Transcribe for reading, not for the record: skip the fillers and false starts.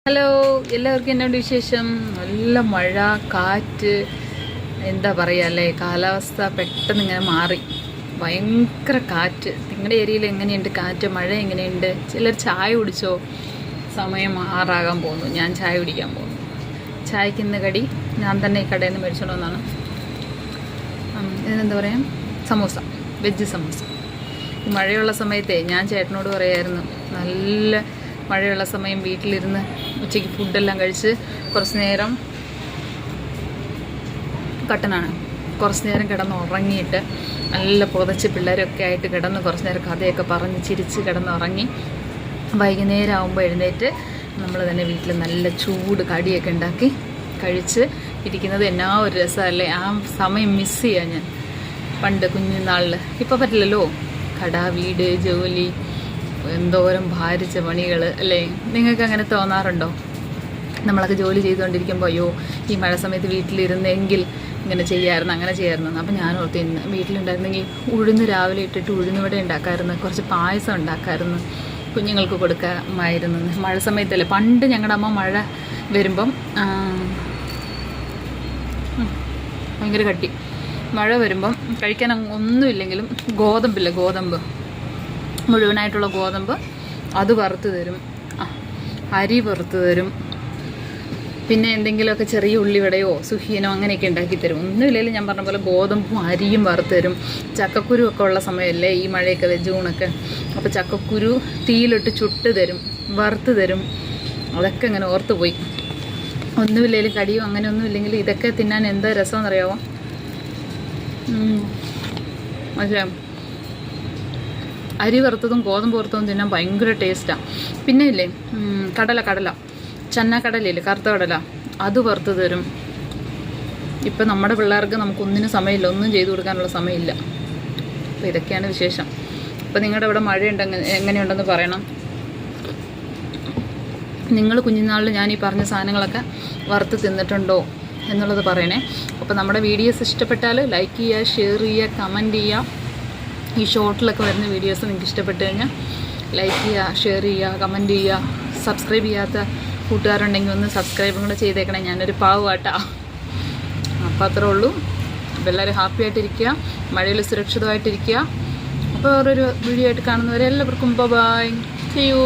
Hello, എല്ലാവർക്കും എന്നോട് വിശേഷം. നല്ല മഴ, കാറ്റ്, എന്താ പറയുക അല്ലേ, കാലാവസ്ഥ പെട്ടെന്ന് ഇങ്ങനെ മാറി. ഭയങ്കര കാറ്റ്. നിങ്ങളുടെ ഏരിയയിൽ എങ്ങനെയുണ്ട് കാറ്റ്, മഴ എങ്ങനെയുണ്ട്? ചിലർ ചായ കുടിച്ചോ? സമയം 6 പോകുന്നു. ഞാൻ ചായ കുടിക്കാൻ പോകുന്നു. ചായക്ക് ഇന്ന് കടി ഞാൻ തന്നെ ഈ കടയിൽ നിന്ന് മേടിച്ചോണ്ട് വന്നാണ്. ഇതിനെന്താ പറയുക, സമൂസ, വെജ് സമൂസ. ഈ മഴയുള്ള സമയത്തെ ഞാൻ ചേട്ടനോട് പറയായിരുന്നു, നല്ല മഴയുള്ള സമയം വീട്ടിലിരുന്ന് ഉച്ചയ്ക്ക് ഫുഡെല്ലാം കഴിച്ച് കുറച്ച് നേരം കട്ടനാണ്, കുറച്ച് നേരം കിടന്ന് ഉറങ്ങിയിട്ട് നല്ല പുതച്ച് പിള്ളേരൊക്കെ ആയിട്ട് കിടന്ന് കുറച്ച് നേരം കഥയൊക്കെ പറഞ്ഞ് ചിരിച്ച് കിടന്നുറങ്ങി വൈകുന്നേരം ആകുമ്പോൾ എഴുന്നേറ്റ് നമ്മൾ തന്നെ വീട്ടിൽ നല്ല ചൂട് കടിയൊക്കെ ഉണ്ടാക്കി കഴിച്ച് ഇരിക്കുന്നത് എന്നാ ഒരു രസമല്ലേ. ആ സമയം മിസ് ചെയ്യാൻ ഞാൻ പണ്ട് കുഞ്ഞുനാളിൽ. ഇപ്പോൾ പറ്റില്ലല്ലോ, കട, വീട്, ജോലി, എന്തോരം ഭാരിച്ച പണികൾ അല്ലേ. നിങ്ങൾക്ക് അങ്ങനെ തോന്നാറുണ്ടോ? നമ്മളൊക്കെ ജോലി ചെയ്തുകൊണ്ടിരിക്കുമ്പോൾ അയ്യോ ഈ മഴ സമയത്ത് വീട്ടിലിരുന്നെങ്കിൽ ഇങ്ങനെ ചെയ്യാമായിരുന്നു, അങ്ങനെ ചെയ്യാമായിരുന്നു. അപ്പം ഞാൻ ഓർത്ത് ഇന്ന് വീട്ടിലുണ്ടായിരുന്നെങ്കിൽ ഉഴുന്ന് രാവിലെ ഇട്ടിട്ട് ഉഴുന്നുവട ഉണ്ടാക്കാമായിരുന്നു, കുറച്ച് പായസം ഉണ്ടാക്കാമായിരുന്നു, കുഞ്ഞുങ്ങൾക്ക് കൊടുക്കാമായിരുന്നു. മഴ സമയത്തല്ലേ പണ്ട് ഞങ്ങളുടെ അമ്മ മഴ വരുമ്പം ഭയങ്കര കട്ടി മഴ വരുമ്പം കഴിക്കാൻ ഒന്നുമില്ലെങ്കിലും ഗോതമ്പ് മുഴുവനായിട്ടുള്ള ഗോതമ്പ് അത് വറുത്ത് തരും, അരി വറുത്ത് തരും, പിന്നെ എന്തെങ്കിലുമൊക്കെ ചെറിയ ഉള്ളിവടയോ സുഖീനോ അങ്ങനെയൊക്കെ ഉണ്ടാക്കി തരും. ഒന്നുമില്ലെങ്കിലും ഞാൻ പറഞ്ഞ പോലെ ഗോതമ്പും അരിയും വറുത്ത് തരും. ചക്കക്കുരു ഒക്കെ ഉള്ള സമയമല്ലേ ഈ മഴയൊക്കെ, ജൂണൊക്കെ. അപ്പോൾ ചക്കക്കുരു തീയിലിട്ട് ചുട്ട് തരും, വറുത്ത് തരും. അതൊക്കെ അങ്ങനെ ഓർത്ത് പോയി. ഒന്നുമില്ലെങ്കിലും കടിയോ അങ്ങനെ ഒന്നും ഇല്ലെങ്കിലും ഇതൊക്കെ തിന്നാൻ എന്താ രസമെന്നറിയാമോ? മനസ്സിലാവും. അരി വറുത്തതും ഗോതമ്പ് വറുത്തതും തിന്നാൻ ഭയങ്കര ടേസ്റ്റാണ്. പിന്നെ ഇല്ലേ കടല ചന്നക്കടലയില്ലേ, കറുത്ത കടല, അത് വറുത്ത് തരും. ഇപ്പം നമ്മുടെ പിള്ളേർക്ക് നമുക്കൊന്നിനും സമയമില്ല, ഒന്നും ചെയ്തു കൊടുക്കാനുള്ള സമയമില്ല. അപ്പോൾ ഇതൊക്കെയാണ് വിശേഷം. അപ്പോൾ നിങ്ങളുടെ ഇവിടെ മഴയുണ്ടെങ്കിൽ എങ്ങനെയുണ്ടെന്ന് പറയണം. നിങ്ങൾ കുഞ്ഞുനാളിൽ ഞാൻ ഈ പറഞ്ഞ സാധനങ്ങളൊക്കെ വറുത്ത് തിന്നിട്ടുണ്ടോ എന്നുള്ളത് പറയണേ. അപ്പോൾ നമ്മുടെ വീഡിയോസ് ഇഷ്ടപ്പെട്ടാൽ ലൈക്ക് ചെയ്യുക, ഷെയർ ചെയ്യുക, കമൻറ്റ് ചെയ്യുക. ഈ ഷോർട്ടിലൊക്കെ വരുന്ന വീഡിയോസ് നിങ്ങൾക്ക് ഇഷ്ടപ്പെട്ട് കഴിഞ്ഞാൽ ലൈക്ക് ചെയ്യുക, ഷെയർ ചെയ്യുക, കമൻറ്റ് ചെയ്യുക. സബ്സ്ക്രൈബ് ചെയ്യാത്ത കൂട്ടുകാരുണ്ടെങ്കിൽ ഒന്ന് സബ്സ്ക്രൈബും കൂടെ ചെയ്തേക്കണേ. ഞാനൊരു പാവമാട്ടാ. അപ്പോൾ അത്രേ ഉള്ളൂ. അപ്പോൾ എല്ലാവരും ഹാപ്പി ആയിട്ടിരിക്കുക, മഴയിൽ സുരക്ഷിതമായിട്ടിരിക്കുക. അപ്പോൾ വേറൊരു വീഡിയോ ആയിട്ട് കാണുന്നവരെ എല്ലാവർക്കും ബൈ, സീ യു.